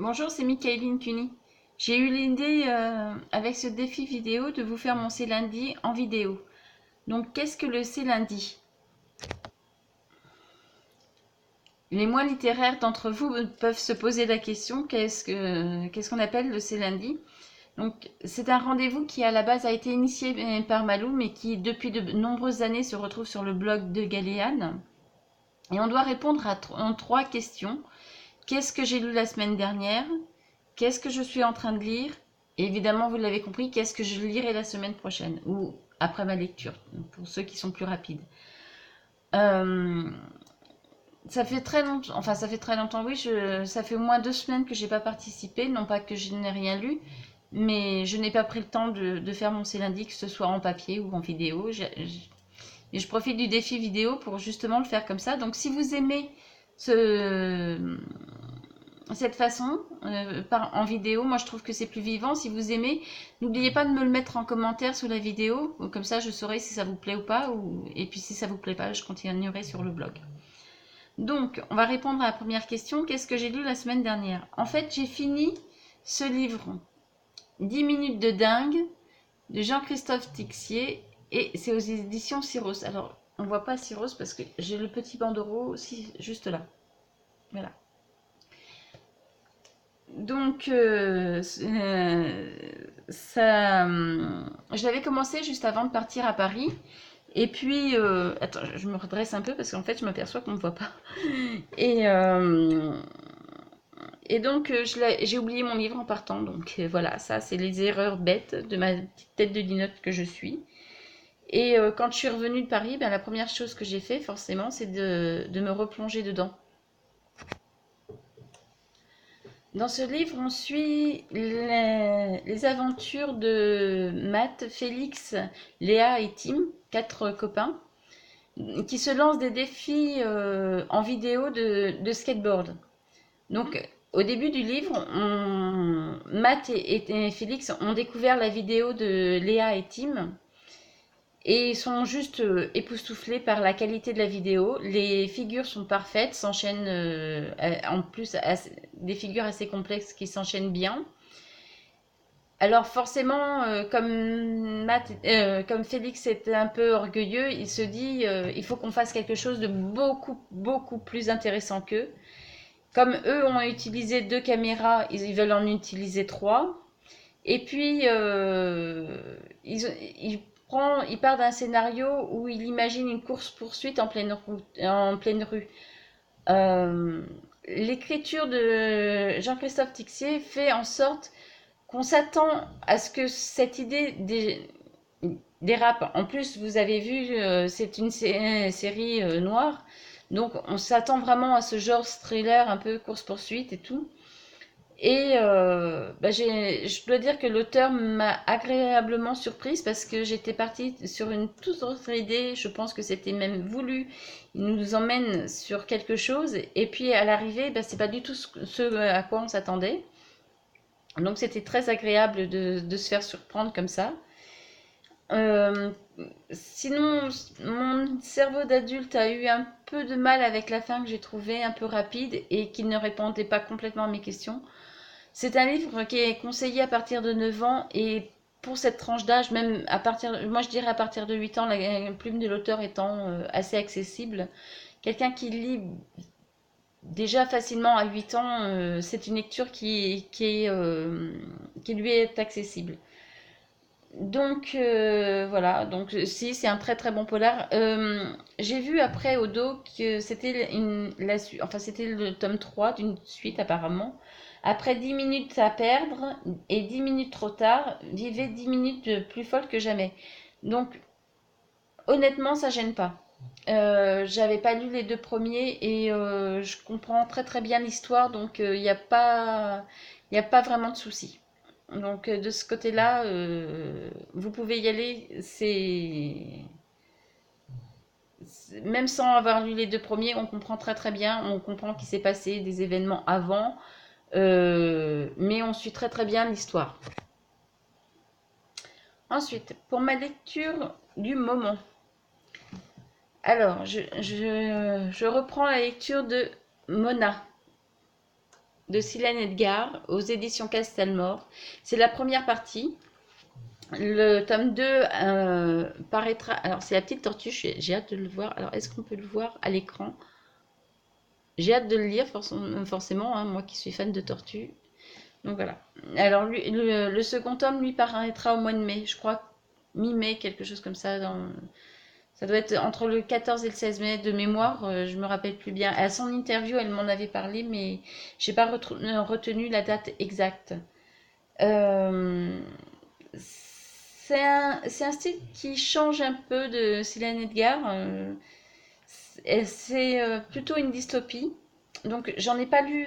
Bonjour, c'est Michaeline Cuny. J'ai eu l'idée avec ce défi vidéo de vous faire mon C'est lundi en vidéo. Donc, qu'est-ce que le C'est lundi? Les moins littéraires d'entre vous peuvent se poser la question, qu'est-ce qu'on appelle le C'est lundi? Donc, c'est un rendez-vous qui à la base a été initié par Malou, mais qui depuis de nombreuses années se retrouve sur le blog de Galéane. Et on doit répondre en 3 questions. Qu'est-ce que j'ai lu la semaine dernière? Qu'est-ce que je suis en train de lire? Et évidemment, vous l'avez compris, qu'est-ce que je lirai la semaine prochaine ou après ma lecture, pour ceux qui sont plus rapides. Euh, Ça fait très longtemps, enfin ça fait très longtemps, oui, ça fait au moins 2 semaines que j'ai pas participé, non pas que je n'ai rien lu, mais je n'ai pas pris le temps de faire mon C'est lundi, que ce soit en papier ou en vidéo. Et je profite du défi vidéo pour justement le faire comme ça. Donc si vous aimez ce, cette façon en vidéo, moi je trouve que c'est plus vivant. Si vous aimez, n'oubliez pas de me le mettre en commentaire sous la vidéo, comme ça je saurai si ça vous plaît ou pas, et puis si ça vous plaît pas, je continuerai sur le blog. Donc, on va répondre à la première question. Qu'est-ce que j'ai lu la semaine dernière? En fait, j'ai fini ce livre 10 minutes de dingue de Jean-Christophe Tixier et c'est aux éditions Syros. Alors, on voit pas Syros parce que j'ai le petit bandeau aussi juste là. Voilà. Donc, je l'avais commencé juste avant de partir à Paris. Et puis, attends, je me redresse un peu parce qu'en fait, je m'aperçois qu'on ne me voit pas. Et, euh, et donc, j'ai oublié mon livre en partant. Donc, voilà, ça, c'est les erreurs bêtes de ma petite tête de linotte que je suis. Et quand je suis revenue de Paris, ben, la première chose que j'ai fait, forcément, c'est de me replonger dedans. Dans ce livre, on suit les aventures de Matt, Félix, Léa et Tim, 4 copains, qui se lancent des défis en vidéo de skateboard. Donc, au début du livre, Matt et Félix ont découvert la vidéo de Léa et Tim et sont juste époustouflés par la qualité de la vidéo. Les figures sont parfaites, s'enchaînent en plus des figures assez complexes qui s'enchaînent bien. Alors forcément, comme Félix est un peu orgueilleux, il se dit il faut qu'on fasse quelque chose de beaucoup beaucoup plus intéressant qu'eux. Comme eux ont utilisé 2 caméras, ils veulent en utiliser 3. Et puis, il part d'un scénario où il imagine une course-poursuite en pleine rue. Euh, L'écriture de Jean-Christophe Tixier fait en sorte qu'on s'attend à ce que cette idée dérape. En plus, vous avez vu, c'est une série noire. Donc, on s'attend vraiment à ce genre thriller, un peu course-poursuite et tout. Et je dois dire que l'auteur m'a agréablement surprise parce que j'étais partie sur une toute autre idée. Je pense que c'était même voulu. Il nous emmène sur quelque chose. Et puis à l'arrivée, c'est pas du tout ce à quoi on s'attendait. Donc c'était très agréable de se faire surprendre comme ça. Euh, Sinon, mon cerveau d'adulte a eu un peu de mal avec la fin que j'ai trouvée un peu rapide et qui ne répondait pas complètement à mes questions. C'est un livre qui est conseillé à partir de 9 ans et pour cette tranche d'âge, même moi je dirais à partir de 8 ans, la plume de l'auteur étant assez accessible. Quelqu'un qui lit déjà facilement à 8 ans, c'est une lecture qui lui est accessible. Donc voilà, donc si c'est un très très bon polar. J'ai vu après au dos que c'était le tome 3 d'une suite apparemment. Après 10 minutes à perdre et 10 minutes trop tard, vivez 10 minutes plus folles que jamais. Donc honnêtement, ça gêne pas. J'avais pas lu les 2 premiers et je comprends très très bien l'histoire, donc il y a pas vraiment de souci. Donc de ce côté-là, vous pouvez y aller. Même sans avoir lu les 2 premiers, on comprend très très bien. On comprend qu'il s'est passé des événements avant, mais on suit très très bien l'histoire. Ensuite, pour ma lecture du moment. Alors, je reprends la lecture de Mona de Silène Edgar aux éditions Castelmore. C'est la première partie. Le tome 2 paraîtra. Alors, c'est la petite tortue, j'ai hâte de le voir. Alors, est-ce qu'on peut le voir à l'écran? J'ai hâte de le lire, forcément, hein, moi qui suis fan de tortues. Donc voilà. Alors, le second tome, lui, paraîtra au mois de mai, je crois, mi-mai, quelque chose comme ça. Ça doit être entre le 14 et le 16 mai de mémoire, je me rappelle plus bien. À son interview, elle m'en avait parlé, mais j'ai pas retenu la date exacte. C'est un style qui change un peu de Silène Edgar. C'est plutôt une dystopie. Donc, j'en ai pas lu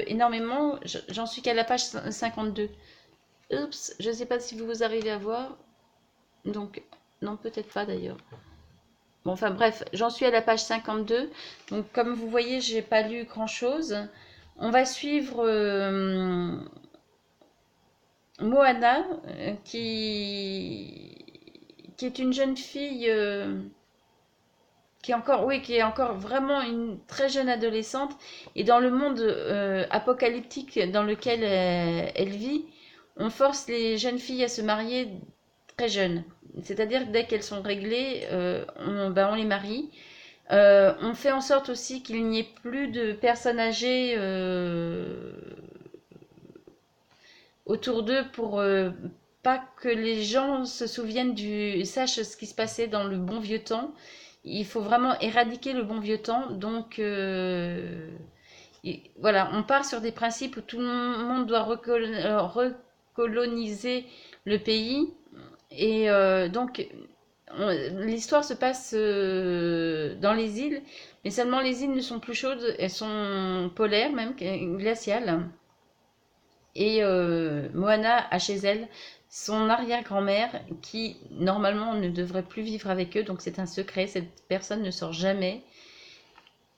énormément. J'en suis qu'à la page 52. Oups, je ne sais pas si vous arrivez à voir. Donc, non, peut-être pas d'ailleurs. Bon, enfin bref, j'en suis à la page 52. Donc, comme vous voyez, j'ai pas lu grand-chose. On va suivre Moana, qui est une jeune fille qui est encore vraiment une très jeune adolescente. Et dans le monde apocalyptique dans lequel elle vit, on force les jeunes filles à se marier très jeunes. C'est-à-dire que dès qu'elles sont réglées, on les marie. On fait en sorte aussi qu'il n'y ait plus de personnes âgées autour d'eux pour pas que les gens se souviennent sachent ce qui se passait dans le bon vieux temps. Il faut vraiment éradiquer le bon vieux temps. Donc voilà, on part sur des principes où tout le monde doit recoloniser le pays. Et donc l'histoire se passe dans les îles, mais seulement les îles ne sont plus chaudes, elles sont polaires même, glaciales. Et Moana a chez elle son arrière-grand-mère qui normalement ne devrait plus vivre avec eux, donc c'est un secret, cette personne ne sort jamais.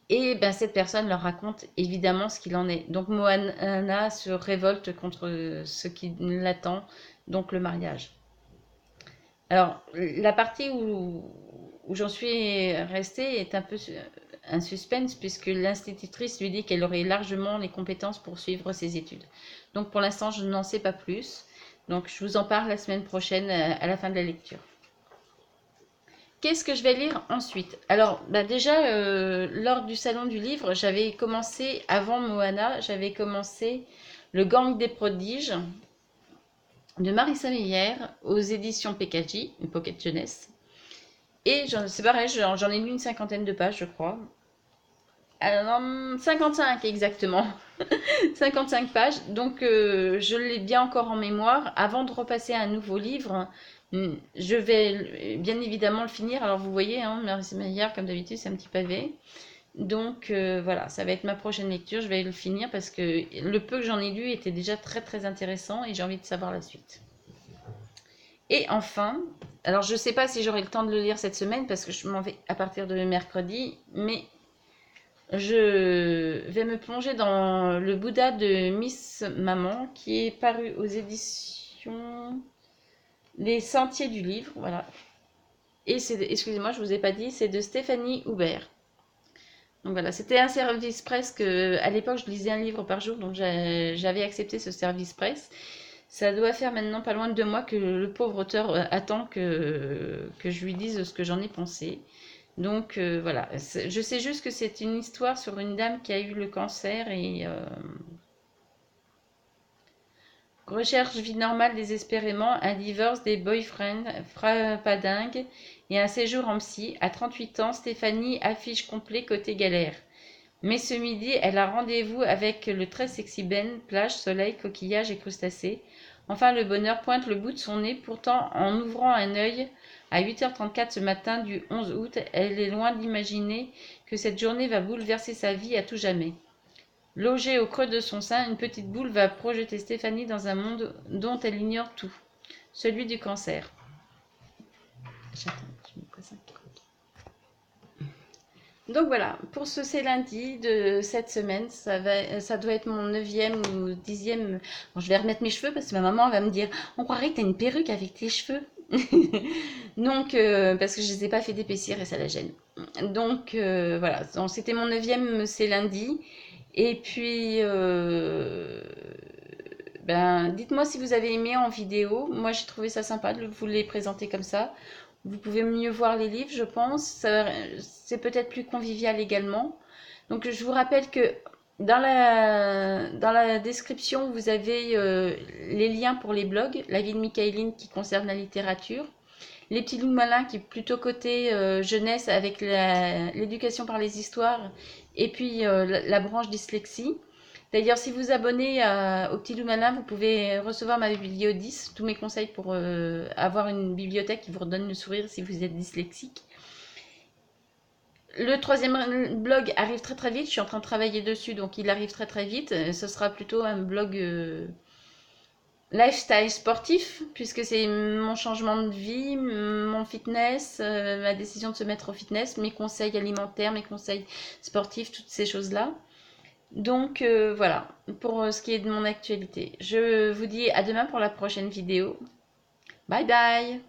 Et ben, cette personne leur raconte évidemment ce qu'il en est. Donc Moana se révolte contre ce qui l'attend, donc le mariage. Alors, la partie où j'en suis restée est un peu un suspense puisque l'institutrice lui dit qu'elle aurait largement les compétences pour suivre ses études. Donc pour l'instant, je n'en sais pas plus. Donc je vous en parle la semaine prochaine à la fin de la lecture. Qu'est-ce que je vais lire ensuite? Alors déjà, lors du salon du livre, j'avais commencé, avant Moana, j'avais commencé Le Gang des prodiges de Marissa Meyer aux éditions PKJ, une Pocket Jeunesse. Et c'est pareil, j'en ai lu une cinquantaine de pages, je crois. 55 exactement. 55 pages. Donc, je l'ai bien encore en mémoire. Avant de repasser à un nouveau livre, je vais bien évidemment le finir. Alors, vous voyez, hein, Marissa Meyer, comme d'habitude, c'est un petit pavé. Donc, voilà, ça va être ma prochaine lecture. Je vais le finir parce que le peu que j'en ai lu était déjà très très intéressant et j'ai envie de savoir la suite. Et enfin, alors je ne sais pas si j'aurai le temps de le lire cette semaine parce que je m'en vais à partir de mercredi, mais je vais me plonger dans le Bouddha de Miss Maman qui est paru aux éditions Les Sentiers du Livre, voilà. Et c'est, excusez-moi, je ne vous ai pas dit, c'est de Stéphanie Houbert. Donc voilà, c'était un service presse que, à l'époque, je lisais un livre par jour, donc j'avais accepté ce service presse. Ça doit faire maintenant pas loin de 2 mois que le pauvre auteur attend que je lui dise ce que j'en ai pensé. Donc voilà, je sais juste que c'est une histoire sur une dame qui a eu le cancer et recherche vie normale désespérément, un divorce, des boyfriends, frappadingue et un séjour en psy. À 38 ans, Stéphanie affiche complet côté galère. Mais ce midi, elle a rendez-vous avec le très sexy Ben, plage, soleil, coquillages et crustacés. Enfin, le bonheur pointe le bout de son nez. Pourtant, en ouvrant un œil à 8h34 ce matin du 11 août, elle est loin d'imaginer que cette journée va bouleverser sa vie à tout jamais. Logée au creux de son sein, une petite boule va projeter Stéphanie dans un monde dont elle ignore tout, celui du cancer. J'attends, je me présente. Donc voilà, pour ce c'est lundi de cette semaine, ça doit être mon 9e ou 10e. Bon, je vais remettre mes cheveux parce que ma maman va me dire on croirait que tu as une perruque avec tes cheveux. Donc, parce que je ne les ai pas fait d'épaissir et ça la gêne. Donc voilà, c'était mon 9e, c'est lundi. Et puis, ben, dites-moi si vous avez aimé en vidéo. Moi, j'ai trouvé ça sympa de vous les présenter comme ça. Vous pouvez mieux voir les livres, je pense. C'est peut-être plus convivial également. Donc, je vous rappelle que dans la description, vous avez les liens pour les blogs. La vie de Michaeline qui concerne la littérature. Les petits loups malins qui est plutôt côté jeunesse avec l'éducation par les histoires. Et puis la branche dyslexie. D'ailleurs, si vous abonnez au Petit Loup Malin, vous pouvez recevoir ma biblio 10, tous mes conseils pour avoir une bibliothèque qui vous redonne le sourire si vous êtes dyslexique. Le troisième blog arrive très très vite, je suis en train de travailler dessus, donc il arrive très très vite. Ce sera plutôt un blog lifestyle sportif, puisque c'est mon changement de vie, mon fitness, ma décision de se mettre au fitness, mes conseils alimentaires, mes conseils sportifs, toutes ces choses-là. Donc voilà, pour ce qui est de mon actualité. Je vous dis à demain pour la prochaine vidéo. Bye bye.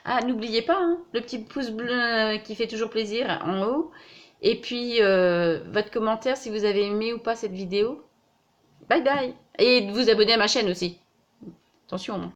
Ah, n'oubliez pas, hein, le petit pouce bleu qui fait toujours plaisir en haut. Et puis votre commentaire si vous avez aimé ou pas cette vidéo. Bye bye. Et de vous abonner à ma chaîne aussi. Attention.